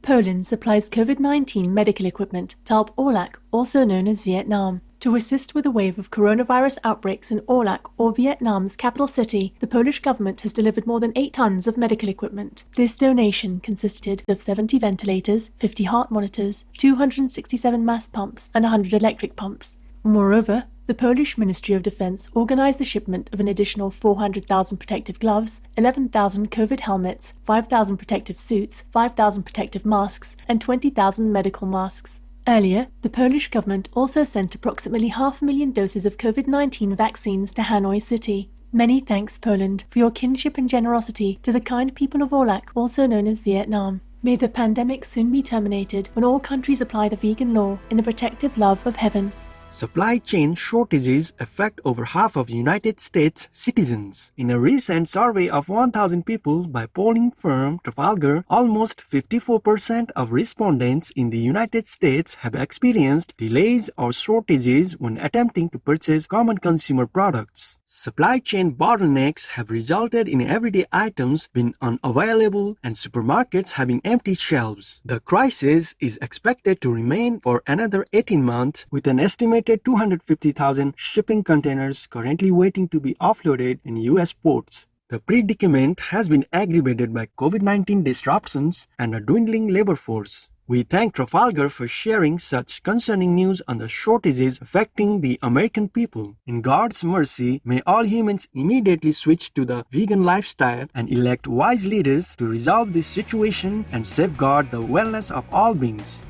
Poland supplies COVID-19 medical equipment to help Orlak, also known as Vietnam. To assist with a wave of coronavirus outbreaks in Orlak, or Vietnam's capital city, the Polish government has delivered more than 8 tons of medical equipment. This donation consisted of 70 ventilators, 50 heart monitors, 267 mass pumps, and 100 electric pumps. Moreover, the Polish Ministry of Defense organized the shipment of an additional 400,000 protective gloves, 11,000 COVID helmets, 5,000 protective suits, 5,000 protective masks, and 20,000 medical masks. Earlier, the Polish government also sent approximately 500,000 doses of COVID-19 vaccines to Hanoi City. Many thanks, Poland, for your kinship and generosity to the kind people of Orlak, also known as Vietnam. May the pandemic soon be terminated when all countries apply the vegan law in the protective love of heaven. Supply chain shortages affect over half of United States citizens. In a recent survey of 1,000 people by polling firm Trafalgar, almost 54% of respondents in the United States have experienced delays or shortages when attempting to purchase common consumer products. Supply chain bottlenecks have resulted in everyday items being unavailable and supermarkets having empty shelves. The crisis is expected to remain for another 18 months, with an estimated 250,000 shipping containers currently waiting to be offloaded in U.S. ports. The predicament has been aggravated by COVID-19 disruptions and a dwindling labor force. We thank Trafalgar for sharing such concerning news on the shortages affecting the American people. In God's mercy, may all humans immediately switch to the vegan lifestyle and elect wise leaders to resolve this situation and safeguard the wellness of all beings.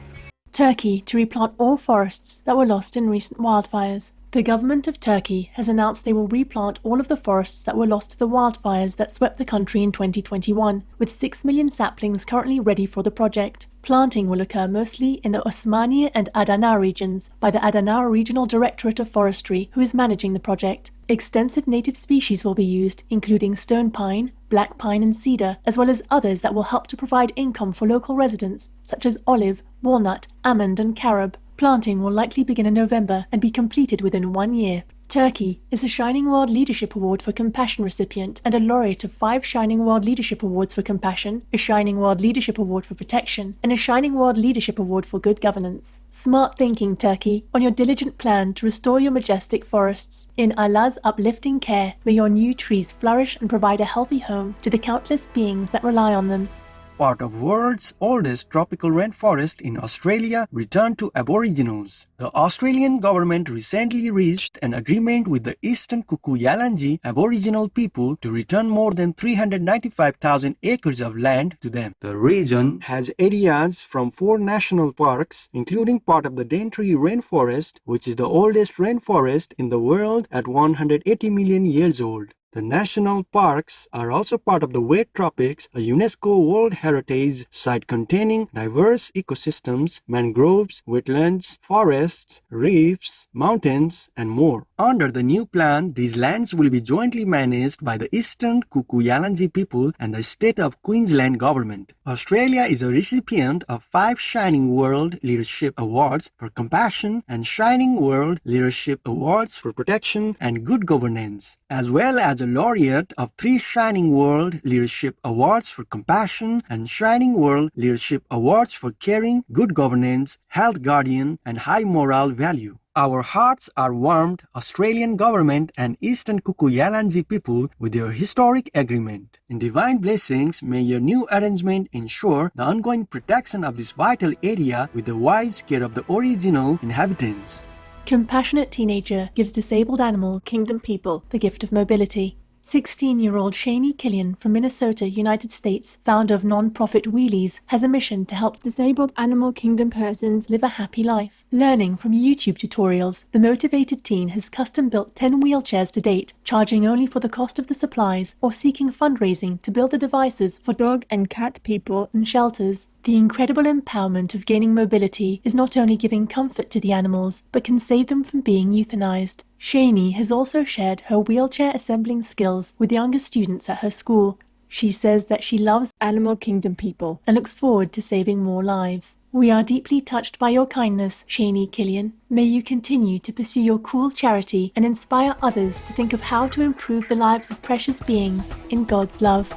Turkey to replant all forests that were lost in recent wildfires. The government of Turkey has announced they will replant all of the forests that were lost to the wildfires that swept the country in 2021, with 6 million saplings currently ready for the project. Planting will occur mostly in the Osmaniye and Adana regions by the Adana Regional Directorate of Forestry, who is managing the project. Extensive native species will be used, including stone pine, black pine and cedar, as well as others that will help to provide income for local residents, such as olive, walnut, almond and carob. Planting will likely begin in November and be completed within 1 year. Turkey is a Shining World Leadership Award for Compassion recipient and a laureate of 5 Shining World Leadership Awards for Compassion, a Shining World Leadership Award for Protection, and a Shining World Leadership Award for Good Governance. Smart thinking, Turkey, on your diligent plan to restore your majestic forests. In Allah's uplifting care, may your new trees flourish and provide a healthy home to the countless beings that rely on them. Part of world's oldest tropical rainforest in Australia returned to Aboriginals. The Australian government recently reached an agreement with the Eastern Kuku-Yalanji Aboriginal people to return more than 395,000 acres of land to them. The region has areas from 4 national parks, including part of the Daintree Rainforest, which is the oldest rainforest in the world at 180 million years old. The national parks are also part of the Wet Tropics, a UNESCO World Heritage Site containing diverse ecosystems, mangroves, wetlands, forests, reefs, mountains, and more. Under the new plan, these lands will be jointly managed by the Eastern Kuku-Yalanji people and the State of Queensland government. Australia is a recipient of 5 Shining World Leadership Awards for Compassion and Shining World Leadership Awards for Protection and Good Governance, as well as a laureate of 3 Shining World Leadership Awards for Compassion and Shining World Leadership Awards for Caring, Good Governance, Health Guardian, and High Moral Value. Our hearts are warmed, Australian government and Eastern Kuku-Yalanji people, with your historic agreement. In divine blessings, may your new arrangement ensure the ongoing protection of this vital area with the wise care of the original inhabitants. Compassionate teenager gives disabled animal kingdom people the gift of mobility. 16-year-old Shani Killian from Minnesota, United States, founder of non-profit Wheelies, has a mission to help disabled animal kingdom persons live a happy life. Learning from YouTube tutorials, the motivated teen has custom-built 10 wheelchairs to date, charging only for the cost of the supplies or seeking fundraising to build the devices for dog and cat people and shelters. The incredible empowerment of gaining mobility is not only giving comfort to the animals, but can save them from being euthanized. Shani has also shared her wheelchair assembling skills with younger students at her school. She says that she loves animal kingdom people and looks forward to saving more lives. We are deeply touched by your kindness, Shani Killian. May you continue to pursue your cool charity and inspire others to think of how to improve the lives of precious beings in God's love.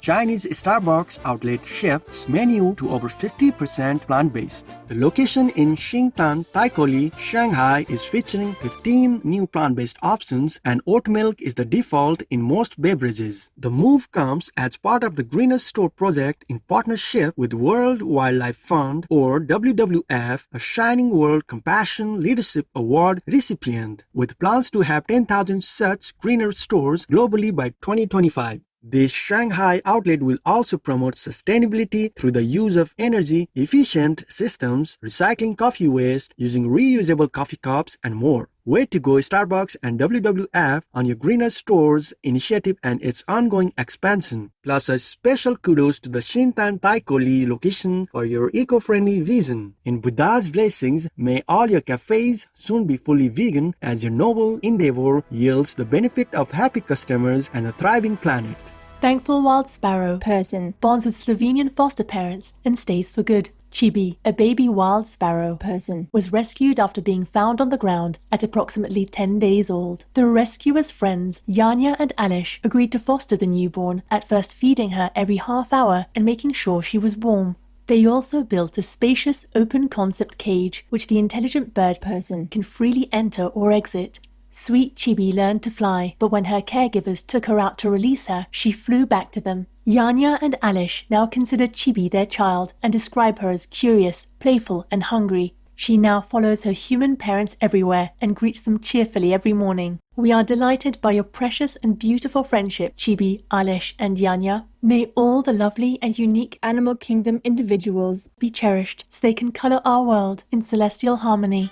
Chinese Starbucks outlet shifts menu to over 50% plant-based. The location in Xingtan, Taikoli, Shanghai is featuring 15 new plant-based options, and oat milk is the default in most beverages. The move comes as part of the Greener Store project in partnership with World Wildlife Fund, or WWF, a Shining World Compassion Leadership Award recipient, with plans to have 10,000 such greener stores globally by 2025. This Shanghai outlet will also promote sustainability through the use of energy-efficient systems, recycling coffee waste, using reusable coffee cups, and more. Way to go, Starbucks and WWF, on your Greener Stores initiative and its ongoing expansion. Plus a special kudos to the Xintan Taikoli location for your eco-friendly vision. In Buddha's blessings, may all your cafes soon be fully vegan as your noble endeavor yields the benefit of happy customers and a thriving planet. Thankful wild sparrow-person bonds with Slovenian foster parents and stays for good. Chibi, a baby wild sparrow-person, was rescued after being found on the ground at approximately 10 days old. The rescuer's friends, Janja and Alish, agreed to foster the newborn, at first feeding her every half hour and making sure she was warm. They also built a spacious, open-concept cage which the intelligent bird person can freely enter or exit. Sweet Chibi learned to fly, but when her caregivers took her out to release her, she flew back to them. Janja and Alish now consider Chibi their child and describe her as curious, playful, and hungry. She now follows her human parents everywhere and greets them cheerfully every morning. We are delighted by your precious and beautiful friendship, Chibi, Alish, and Janja. May all the lovely and unique animal kingdom individuals be cherished so they can color our world in celestial harmony.